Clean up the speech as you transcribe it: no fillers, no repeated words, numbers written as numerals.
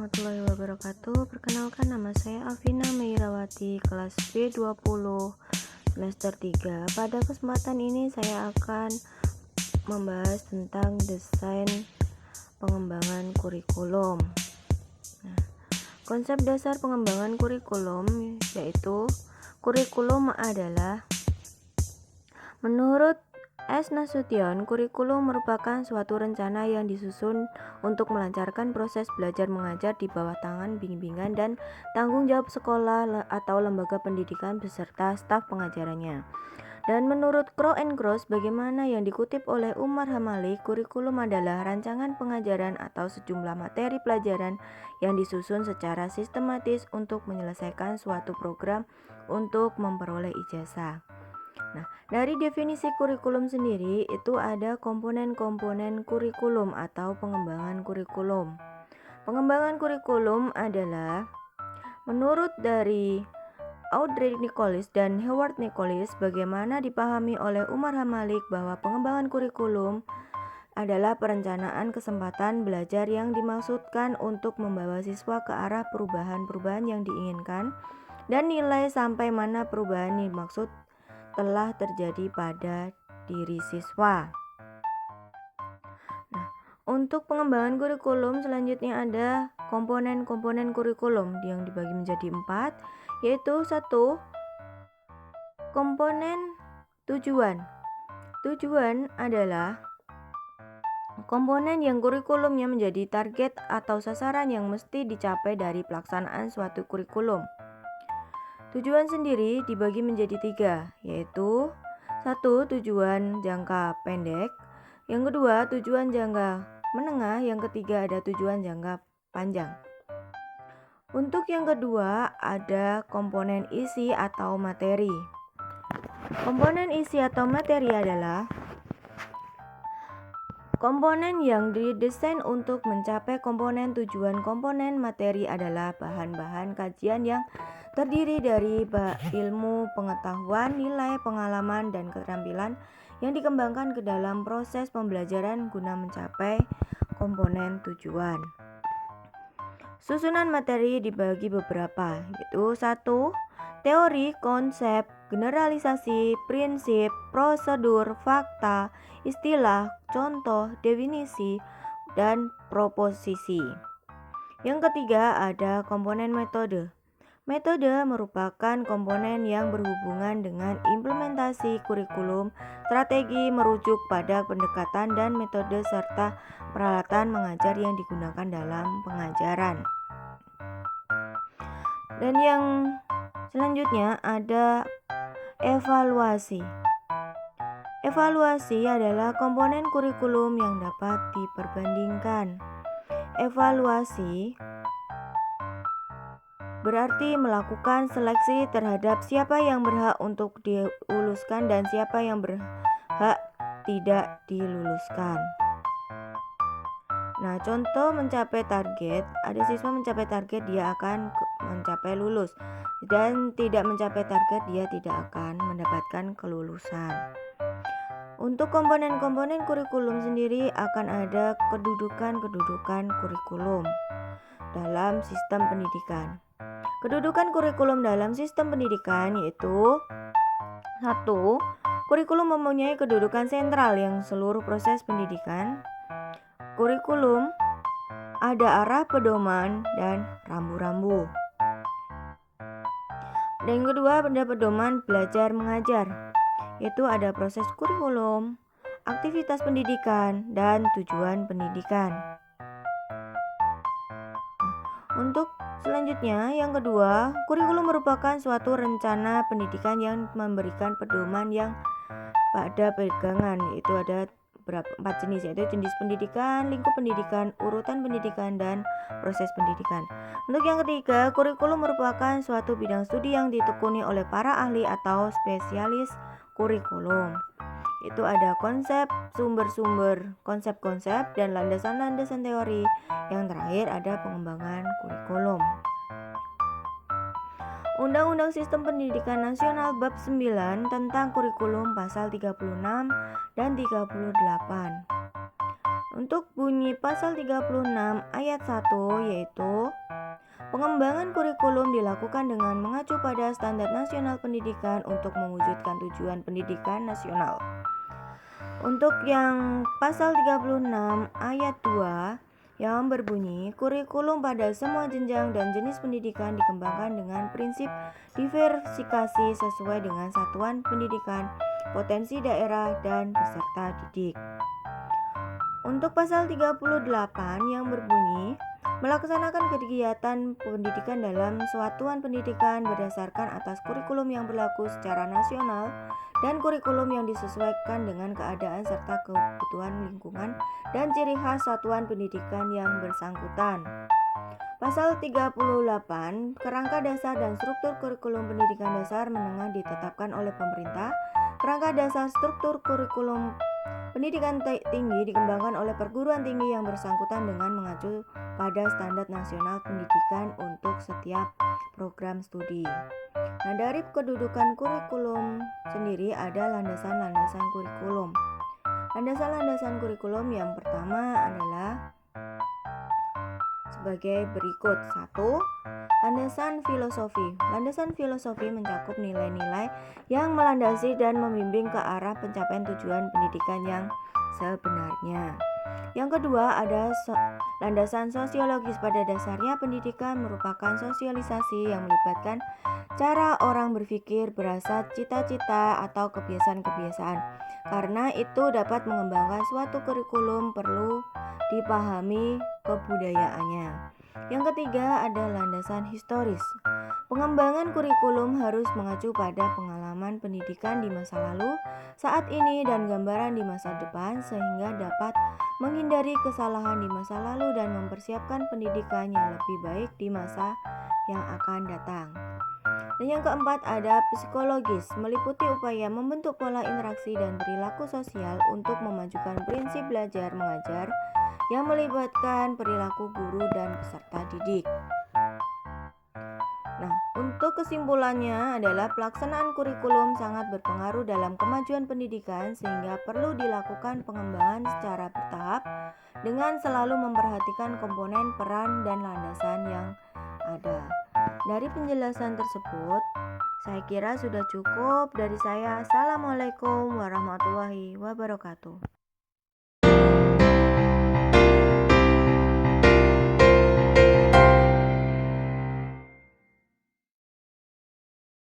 warahmatullahi wabarakatuh. Perkenalkan, nama saya Alvina Meirawati, kelas B20 semester 3. Pada kesempatan ini saya akan membahas tentang desain pengembangan kurikulum. Konsep dasar pengembangan kurikulum yaitu kurikulum adalah, menurut S. Nasution, kurikulum merupakan suatu rencana yang disusun untuk melancarkan proses belajar mengajar di bawah tangan bimbingan dan tanggung jawab sekolah atau lembaga pendidikan beserta staf pengajarannya. Dan menurut Crow and Cross, bagaimana yang dikutip oleh Umar Hamalik, kurikulum adalah rancangan pengajaran atau sejumlah materi pelajaran yang disusun secara sistematis untuk menyelesaikan suatu program untuk memperoleh ijazah. Nah, dari definisi kurikulum sendiri itu ada komponen-komponen kurikulum atau pengembangan kurikulum. Pengembangan kurikulum adalah, menurut dari Audrey Nichols dan Howard Nichols, bagaimana dipahami oleh Umar Hamalik bahwa pengembangan kurikulum adalah perencanaan kesempatan belajar yang dimaksudkan untuk membawa siswa ke arah perubahan-perubahan yang diinginkan dan nilai sampai mana perubahan dimaksud telah terjadi pada diri siswa. Nah, untuk pengembangan kurikulum selanjutnya ada komponen-komponen kurikulum yang dibagi menjadi 4, yaitu 1. Komponen tujuan. Tujuan adalah komponen yang kurikulumnya menjadi target atau sasaran yang mesti dicapai dari pelaksanaan suatu kurikulum. Tujuan sendiri dibagi menjadi 3, yaitu 1. Tujuan jangka pendek, yang kedua tujuan jangka menengah, yang ketiga ada tujuan jangka panjang. Untuk yang kedua ada komponen isi atau materi. Komponen isi atau materi adalah komponen yang didesain untuk mencapai komponen tujuan. Komponen materi adalah bahan-bahan kajian yang terdiri dari ilmu, pengetahuan, nilai, pengalaman, dan keterampilan yang dikembangkan ke dalam proses pembelajaran guna mencapai komponen tujuan. Susunan materi dibagi beberapa, yaitu 1. Teori, konsep, generalisasi, prinsip, prosedur, fakta, istilah, contoh, definisi, dan proposisi. Yang ketiga ada komponen metode. Metode merupakan komponen yang berhubungan dengan implementasi kurikulum, strategi merujuk pada pendekatan dan metode serta peralatan mengajar yang digunakan dalam pengajaran. Dan yang selanjutnya ada evaluasi. Evaluasi adalah komponen kurikulum yang dapat diperbandingkan. Evaluasi berarti melakukan seleksi terhadap siapa yang berhak untuk diluluskan dan siapa yang berhak tidak diluluskan. Nah, contoh mencapai target, ada siswa mencapai target dia akan mencapai lulus, dan tidak mencapai target dia tidak akan mendapatkan kelulusan. Untuk komponen-komponen kurikulum sendiri akan ada kedudukan-kedudukan kurikulum dalam sistem pendidikan. Kedudukan kurikulum dalam sistem pendidikan yaitu 1. Kurikulum mempunyai kedudukan sentral yang seluruh proses pendidikan. Kurikulum ada arah pedoman dan rambu-rambu. Dan yang kedua ada pedoman belajar mengajar, yaitu ada proses kurikulum, aktivitas pendidikan, dan tujuan pendidikan. Untuk selanjutnya, yang kedua, kurikulum merupakan suatu rencana pendidikan yang memberikan pedoman yang pada pegangan, yaitu ada 4 jenis, yaitu jenis pendidikan, lingkup pendidikan, urutan pendidikan, dan proses pendidikan. Untuk yang ketiga, kurikulum merupakan suatu bidang studi yang ditekuni oleh para ahli atau spesialis kurikulum. Itu ada konsep, sumber-sumber, konsep-konsep, dan landasan-landasan teori. Yang terakhir ada pengembangan kurikulum. Undang-Undang Sistem Pendidikan Nasional Bab 9 tentang kurikulum pasal 36 dan 38. Untuk bunyi pasal 36 ayat 1 yaitu pengembangan kurikulum dilakukan dengan mengacu pada standar nasional pendidikan untuk mewujudkan tujuan pendidikan nasional. Untuk yang pasal 36 ayat 2 yang berbunyi kurikulum pada semua jenjang dan jenis pendidikan dikembangkan dengan prinsip diversifikasi sesuai dengan satuan pendidikan, potensi daerah, dan peserta didik. Untuk pasal 38 yang berbunyi melaksanakan kegiatan pendidikan dalam satuan pendidikan berdasarkan atas kurikulum yang berlaku secara nasional dan kurikulum yang disesuaikan dengan keadaan serta kebutuhan lingkungan dan ciri khas satuan pendidikan yang bersangkutan. Pasal 38, kerangka dasar dan struktur kurikulum pendidikan dasar menengah ditetapkan oleh pemerintah. Kerangka dasar struktur kurikulum pendidikan tinggi dikembangkan oleh perguruan tinggi yang bersangkutan dengan mengacu pada standar nasional pendidikan untuk setiap program studi. Nah, dari kedudukan kurikulum sendiri ada landasan-landasan kurikulum. Landasan-landasan kurikulum yang pertama adalah sebagai berikut. 1. Landasan filosofi. Landasan filosofi mencakup nilai-nilai yang melandasi dan membimbing ke arah pencapaian tujuan pendidikan yang sebenarnya. Yang kedua ada landasan sosiologis. Pada dasarnya pendidikan merupakan sosialisasi yang melibatkan cara orang berpikir, berasa, cita-cita, atau kebiasaan-kebiasaan. Karena itu dapat mengembangkan suatu kurikulum perlu dipahami kebudayaannya. Yang ketiga ada landasan historis. Pengembangan kurikulum harus mengacu pada pengalaman pendidikan di masa lalu, saat ini, dan gambaran di masa depan sehingga dapat menghindari kesalahan di masa lalu dan mempersiapkan pendidikan yang lebih baik di masa yang akan datang. Dan yang keempat ada psikologis, meliputi upaya membentuk pola interaksi dan perilaku sosial untuk memajukan prinsip belajar mengajar yang melibatkan perilaku guru dan peserta didik. Nah, untuk kesimpulannya adalah pelaksanaan kurikulum sangat berpengaruh dalam kemajuan pendidikan sehingga perlu dilakukan pengembangan secara bertahap dengan selalu memperhatikan komponen, peran, dan landasan yang ada. Dari penjelasan tersebut, saya kira sudah cukup dari saya. Assalamualaikum warahmatullahi wabarakatuh.